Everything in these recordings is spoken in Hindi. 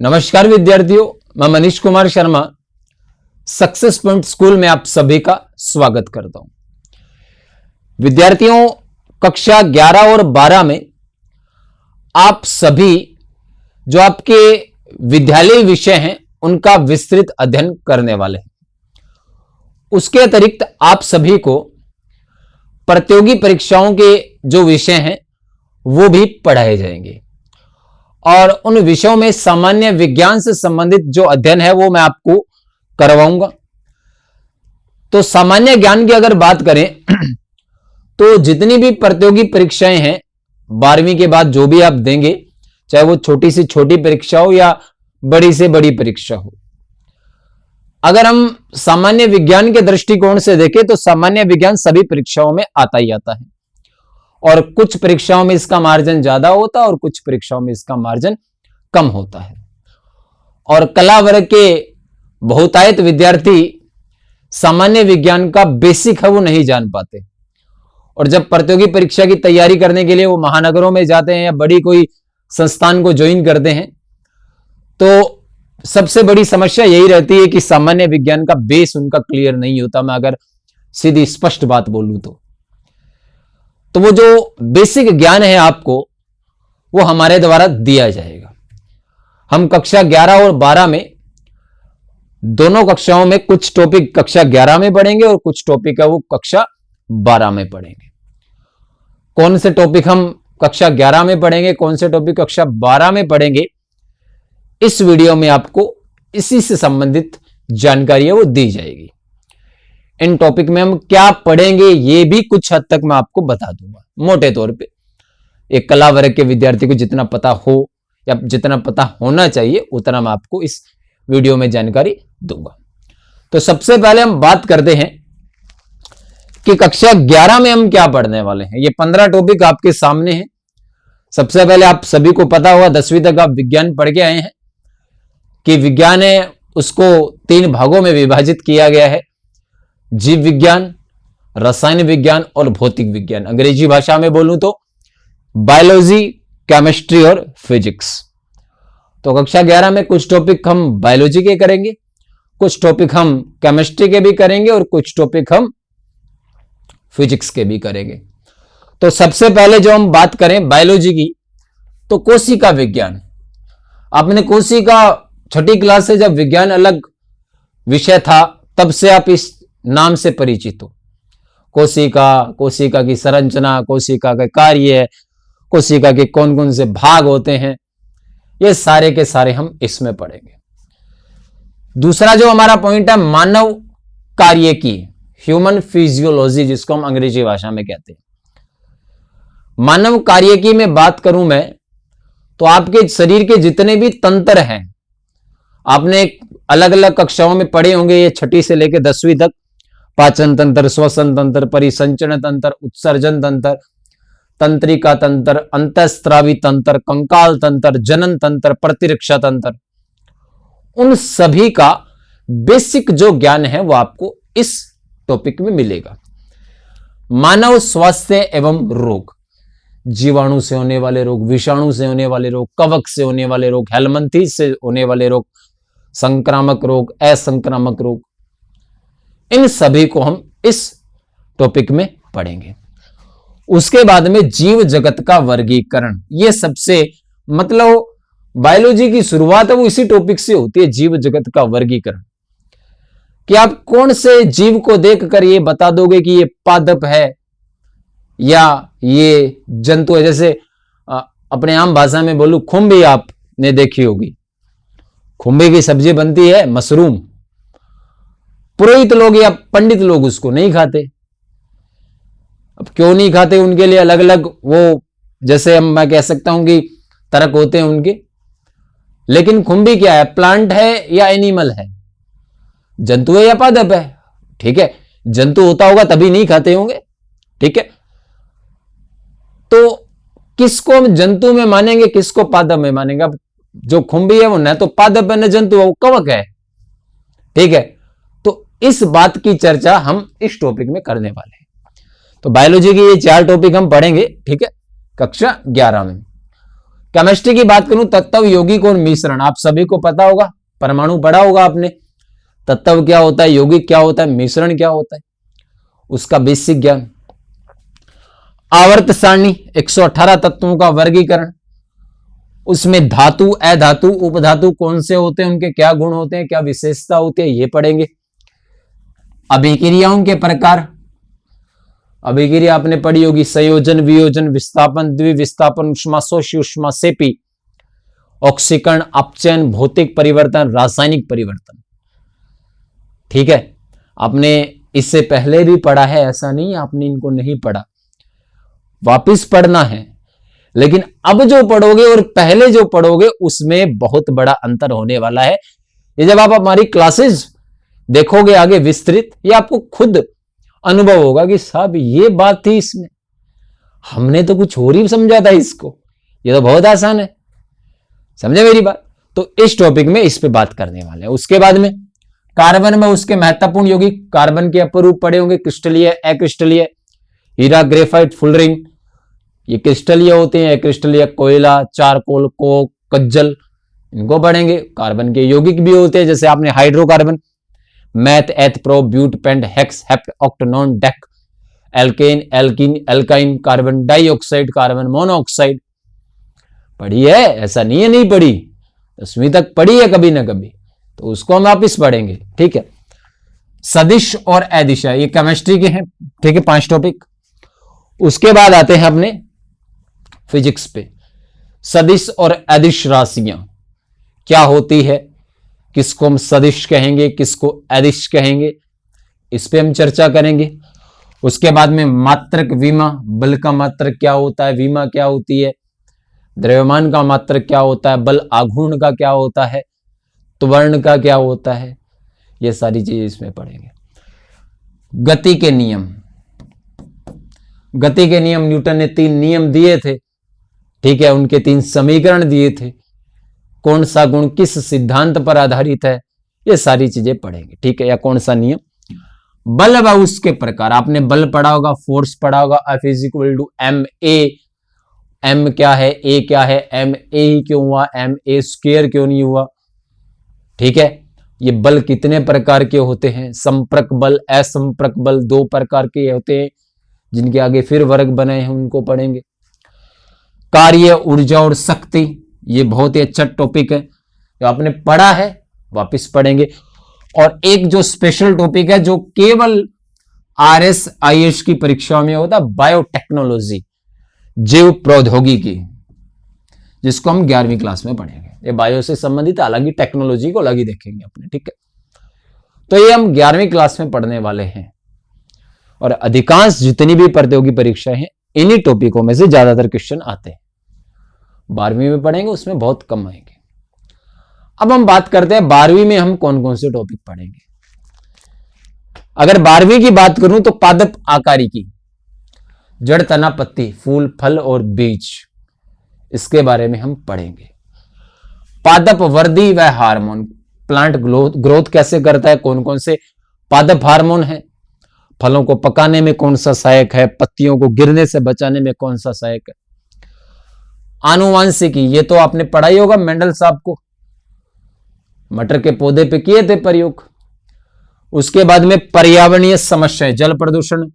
नमस्कार विद्यार्थियों, मैं Manish Kumar Sharma success point school में आप सभी का स्वागत करता हूं। विद्यार्थियों, कक्षा 11 और 12 में आप सभी जो आपके विद्यालय विषय हैं उनका विस्तृत अध्ययन करने वाले हैं। उसके अतिरिक्त आप सभी को प्रतियोगी परीक्षाओं के जो विषय हैं वो भी पढ़ाए जाएंगे और उन विषयों में सामान्य विज्ञान से संबंधित जो अध्ययन है वो मैं आपको करवाऊंगा। तो सामान्य ज्ञान की अगर बात करें तो जितनी भी प्रतियोगी परीक्षाएं हैं 12वीं के बाद जो भी आप देंगे, चाहे वो छोटी से छोटी परीक्षा हो या बड़ी से बड़ी परीक्षा हो, अगर हम सामान्य विज्ञान के दृष्टिकोण से देखें तो सामान्य विज्ञान सभी परीक्षाओं में आता ही आता है और कुछ परीक्षाओं में इसका मार्जिन ज्यादा होता है और कुछ परीक्षाओं में इसका मार्जिन कम होता है। और कला वर्ग के बहुतायत विद्यार्थी सामान्य विज्ञान का बेसिक है वो नहीं जान पाते और जब प्रतियोगी परीक्षा की तैयारी करने के लिए वो महानगरों में जाते हैं या बड़ी कोई संस्थान को ज्वाइन करते हैं तो सबसे बड़ी समस्या यही रहती है कि सामान्य विज्ञान का बेस उनका क्लियर नहीं होता। मैं अगर सीधी स्पष्ट बात बोलूं तो वो जो बेसिक ज्ञान है आपको वो हमारे द्वारा दिया जाएगा। हम कक्षा 11 और 12 में दोनों कक्षाओं में कुछ टॉपिक कक्षा 11 में पढ़ेंगे और कुछ टॉपिक है वो कक्षा 12 में पढ़ेंगे। कौन से टॉपिक हम कक्षा 11 में पढ़ेंगे, कौन से टॉपिक कक्षा 12 में पढ़ेंगे, इस वीडियो में आपको इसी से संबंधित जानकारी है वो दी जाएगी। इन टॉपिक में हम क्या पढ़ेंगे ये भी कुछ हद तक मैं आपको बता दूंगा। मोटे तौर पे एक कला वर्ग के विद्यार्थी को जितना पता हो या जितना पता होना चाहिए उतना मैं आपको इस वीडियो में जानकारी दूंगा। तो सबसे पहले हम बात करते हैं कि कक्षा 11 में हम क्या पढ़ने वाले हैं। ये 15 टॉपिक आपके सामने हैं। सबसे पहले आप सभी को पता होगा 10वीं तक आप विज्ञान पढ़ के आए हैं कि विज्ञान है उसको 3 भागों में विभाजित किया गया है, जीव विज्ञान, रसायन विज्ञान और भौतिक विज्ञान। अंग्रेजी भाषा में बोलूं तो बायोलॉजी, केमिस्ट्री और फिजिक्स। तो कक्षा 11 में कुछ टॉपिक हम बायोलॉजी के करेंगे, कुछ टॉपिक हम केमिस्ट्री के भी करेंगे और कुछ टॉपिक हम फिजिक्स के भी करेंगे। तो सबसे पहले जो हम बात करें बायोलॉजी की तो कोशिका विज्ञान। आपने कोशिका छठी क्लास से जब विज्ञान अलग विषय था तब से आप इस नाम से परिचित हो। कोशिका की संरचना, कोशिका के कार्य, कोशिका के कौन कौन से भाग होते हैं, ये सारे के सारे हम इसमें पढ़ेंगे। दूसरा जो हमारा पॉइंट है मानव कार्य की, ह्यूमन फिजियोलॉजी जिसको हम अंग्रेजी भाषा में कहते हैं। मानव कार्य की में बात करूं मैं तो आपके शरीर के जितने भी तंत्र हैं आपने अलग अलग कक्षाओं में पढ़े होंगे, ये छठी से लेकर 10वीं तक। पाचन तंत्र, श्वसन तंत्र, परिसंचरण तंत्र, उत्सर्जन तंत्र, तंत्रिका तंत्र, अंतःस्रावी तंत्र, कंकाल तंत्र, जनन तंत्र, प्रतिरक्षा तंत्र, उन सभी का बेसिक जो ज्ञान है वो आपको इस टॉपिक में मिलेगा। मानव स्वास्थ्य एवं रोग, जीवाणु से होने वाले रोग, विषाणु से होने वाले रोग, कवक से होने वाले रोग, हेलमंथी से होने वाले रोग, संक्रामक रोग, असंक्रामक रोग, इन सभी को हम इस टॉपिक में पढ़ेंगे। उसके बाद में जीव जगत का वर्गीकरण, ये सबसे मतलब बायोलॉजी की शुरुआत है वो इसी टॉपिक से होती है, जीव जगत का वर्गीकरण। कि आप कौन से जीव को देखकर ये बता दोगे कि ये पादप है या ये जंतु है। जैसे अपने आम भाषा में बोलूं, खुम्बी आपने देखी होगी, खुम्बी की सब्जी बनती है मशरूम। पुरोहित लोग या पंडित लोग उसको नहीं खाते। अब क्यों नहीं खाते, उनके लिए अलग अलग वो जैसे मैं कह सकता हूं कि तर्क होते हैं उनके। लेकिन खुम्बी क्या है, प्लांट है या एनिमल है, जंतु है या पादप है। ठीक है, जंतु होता होगा तभी नहीं खाते होंगे। ठीक है, तो किसको हम जंतु में मानेंगे, किसको पादप में मानेंगे। अब जो खुम्बी है वो न तो पादप है न जंतु है, वो कवक है। ठीक है, इस बात की चर्चा हम इस टॉपिक में करने वाले हैं। तो बायोलॉजी के ये 4 टॉपिक हम पढ़ेंगे, ठीक है, कक्षा 11 में। केमिस्ट्री की बात करूं, तत्व, यौगिक और मिश्रण आप सभी को पता होगा, परमाणु पढ़ा होगा आपने। तत्व क्या होता है, यौगिक क्या होता है, मिश्रण क्या होता है, उसका बेसिक ज्ञान। आवर्त सारणी 118 तत्वों का वर्गीकरण, उसमें धातु, अधातु, उपधातु कौन से होते हैं, उनके क्या गुण होते हैं, क्या विशेषता होती है, ये पढ़ेंगे। अभिक्रियाओं के प्रकार, अभिक्रिया आपने पढ़ी होगी, संयोजन, वियोजन, विस्थापन, द्विविस्थापन, ऊष्माशोषी, ऊष्माक्षेपी, ऑक्सीकरण, अपचयन, भौतिक परिवर्तन, रासायनिक परिवर्तन। ठीक है, आपने इससे पहले भी पढ़ा है, ऐसा नहीं आपने इनको नहीं पढ़ा, वापिस पढ़ना है। लेकिन अब जो पढ़ोगे और पहले जो पढ़ोगे उसमें बहुत बड़ा अंतर होने वाला है। ये जब आप हमारी क्लासेस देखोगे आगे विस्तृत, ये आपको खुद अनुभव होगा कि साहब ये बात थी इसमें, हमने तो कुछ और ही समझा था इसको, ये तो बहुत आसान है। समझे मेरी बात? तो इस टॉपिक में इस पे बात करने वाले हैं। उसके बाद में कार्बन में उसके महत्वपूर्ण यौगिक, कार्बन के अपरूप पड़े होंगे, क्रिस्टलीय, अक्रिस्टलीय, हीरा, ग्रेफाइट, फुलरिंग, ये क्रिस्टलीय होते हैं, अक्रिस्टलीय, कोयला, चारकोल, कोक, कज्जल, इनको पढ़ेंगे। कार्बन के यौगिक भी होते हैं, जैसे आपने hydrocarbon, meth, eth, pro, but, pent, hex, hept, ऑक्टेनॉन, dec, alkane, alkene, alkyne, carbon dioxide, carbon monoxide पढ़ी है, ऐसा नहीं है नहीं पढ़ी, 10वीं तक पढ़ी है कभी ना कभी, तो उसको हम वापिस पढ़ेंगे। ठीक है, सदिश और अदिश, ये केमिस्ट्री के हैं। ठीक है, 5 टॉपिक। उसके बाद आते हैं अपने फिजिक्स पे। सदिश और अदिश राशियां क्या होती है, किसको हम सदिश कहेंगे, किसको अदिश कहेंगे, इस पे हम चर्चा करेंगे। उसके बाद में मात्रक, विमा, बल का मात्रक क्या होता है, विमा क्या होती है, द्रव्यमान का मात्रक क्या होता है, बल आघूर्ण का क्या होता है, त्वरण का क्या होता है, ये सारी चीजें इसमें पढ़ेंगे। गति के नियम, गति के नियम, न्यूटन ने 3 नियम दिए थे। ठीक है, उनके 3 समीकरण दिए थे, कौन सा गुण किस सिद्धांत पर आधारित है, ये सारी चीजें पढ़ेंगे। ठीक है, या कौन सा नियम, बल व उसके प्रकार, आपने बल पढ़ा होगा, फोर्स पढ़ा होगा, F = ma, m क्या है, a क्या है, ma ही क्यों हुआ, ma² क्यों नहीं हुआ। ठीक है, ये बल कितने प्रकार के होते हैं, संपर्क बल, असंपर्क बल, 2 प्रकार के होते हैं, जिनके आगे फिर वर्ग बने हैं, उनको पढ़ेंगे। कार्य, ऊर्जा और शक्ति, ये बहुत ही अच्छा टॉपिक है, जो आपने पढ़ा है वापस पढ़ेंगे। और एक जो स्पेशल टॉपिक है जो केवल RS-IS की परीक्षाओं में होता है, बायोटेक्नोलॉजी, जीव प्रौद्योगिकी, जिसको हम 11वीं क्लास में पढ़ेंगे। ये बायो से संबंधित अलग ही, टेक्नोलॉजी को अलग ही देखेंगे अपने। ठीक है, तो ये हम 11वीं क्लास में पढ़ने वाले हैं, और अधिकांश जितनी भी प्रतियोगी परीक्षाएं हैं, इन्हीं टॉपिकों में से ज्यादातर क्वेश्चन आते हैं। 12वीं में पढ़ेंगे, उसमें बहुत कम आएंगे। अब हम बात करते हैं 12वीं में हम कौन कौन से टॉपिक पढ़ेंगे। अगर 12वीं की बात करूं तो पादप आकारिकी, जड़, तना, पत्ती, फूल, फल और बीज, इसके बारे में हम पढ़ेंगे। पादप वर्धी व हार्मोन, प्लांट ग्रोथ कैसे करता है, कौन कौन से पादप हार्मोन है, फलों को पकाने में कौन सा सहायक है, पत्तियों को गिरने से बचाने में कौन सा सहायक है। आनुवांशिकी, ये तो आपने पढ़ाई होगा मेंडल साहब को, मटर के पौधे पे किए थे प्रयोग। उसके बाद में पर्यावरणीय समस्याएं, जल प्रदूषण,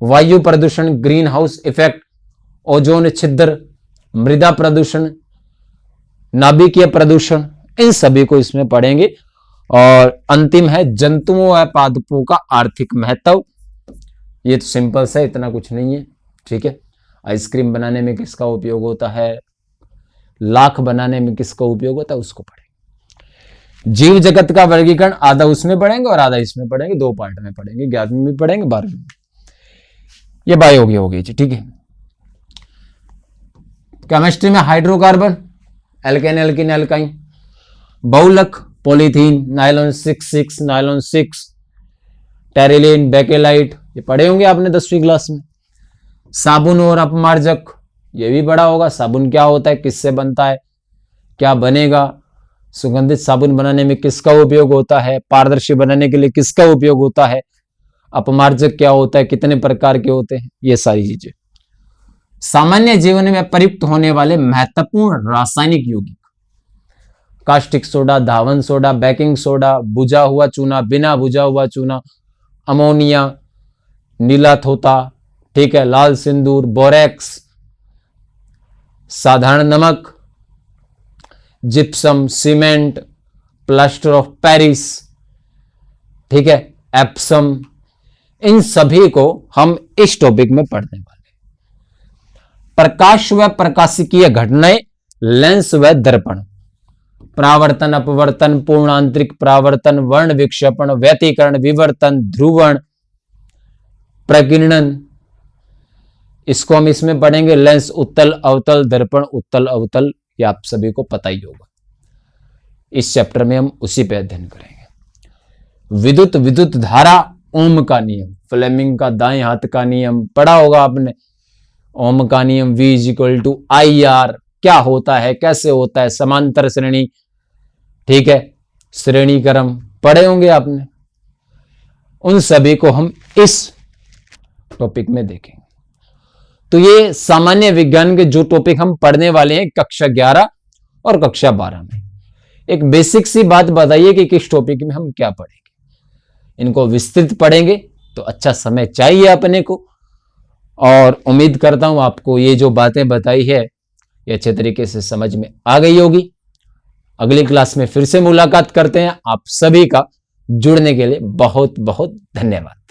वायु प्रदूषण, ग्रीन हाउस इफेक्ट, ओजोन छिद्र, मृदा प्रदूषण, नाभिकीय प्रदूषण, इन सभी को इसमें पढ़ेंगे। और अंतिम है जंतुओं व पादपों का आर्थिक महत्व। ये तो सिंपल सा, इतना कुछ नहीं है। ठीक है, आइसक्रीम बनाने में किसका उपयोग होता है, लाख बनाने में किसका उपयोग होता है, उसको पढ़ेंगे। जीव जगत का वर्गीकरण आधा उसमें पढ़ेंगे और आधा इसमें पढ़ेंगे, 2 पार्ट में पढ़ेंगे, 11वीं में पढ़ेंगे, 12वीं में। ये बायो होगी जी। ठीक है, केमिस्ट्री में हाइड्रोकार्बन, एल्केन, एल्किन, एल्काइन, बहुलक, polythene, nylon 6, nylon 6, terylene, bakelite, ये पढ़े होंगे आपने 10वीं क्लास में। साबुन और अपमार्जक, ये भी पढ़ा होगा, साबुन क्या होता है, किससे बनता है, क्या बनेगा, सुगंधित साबुन बनाने में किसका उपयोग होता है, पारदर्शी बनाने के लिए किसका उपयोग होता है, अपमार्जक क्या होता है, कितने प्रकार के होते हैं, ये सारी चीजें। सामान्य जीवन में प्रयुक्त होने वाले महत्वपूर्ण रासायनिक यौगिक। कास्टिक सोडा, धावन सोडा, बेकिंग सोडा, बुझा हुआ चूना, बिना बुझा हुआ चूना, अमोनिया, नीला थोथा, ठीक है, लाल सिंदूर, बोरेक्स, साधारण नमक, gypsum, cement, plaster of Paris, ठीक है, एप्सम, इन सभी को हम इस टॉपिक में पढ़ने वाले हैं। प्रकाश व प्रकाशिकीय घटनाएं, लेंस व दर्पण, परावर्तन, अपवर्तन, पूर्ण आंतरिक परावर्तन, वर्ण विक्षेपण, व्यतिकरण, विवर्तन, ध्रुवण, प्रकीर्णन, इसको हम इसमें पढ़ेंगे। लेंस, उत्तल अवतल, दर्पण, उत्तल अवतल, ये आप सभी को पता ही होगा। इस चैप्टर में हम उसी पे अध्ययन करेंगे। विद्युत धारा, ओम का नियम, फ्लेमिंग का दाएं हाथ का नियम पढ़ा होगा आपने। ओम का नियम V = IR, क्या होता है, कैसे होता है, समांतर श्रेणी, ठीक है, श्रेणी क्रम पढ़े होंगे आपने। उन सभी को हम इस टॉपिक में देखेंगे। तो ये सामान्य विज्ञान के जो टॉपिक हम पढ़ने वाले हैं कक्षा 11 और कक्षा 12 में। एक बेसिक सी बात बताइए कि किस टॉपिक में हम क्या पढ़ेंगे। इनको विस्तृत पढ़ेंगे तो अच्छा समय चाहिए अपने को, और उम्मीद करता हूं आपको ये जो बातें बताई है ये अच्छे तरीके से समझ में आ गई होगी। अगली क्लास में फिर से मुलाकात करते हैं। आप सभी का जुड़ने के लिए बहुत बहुत धन्यवाद।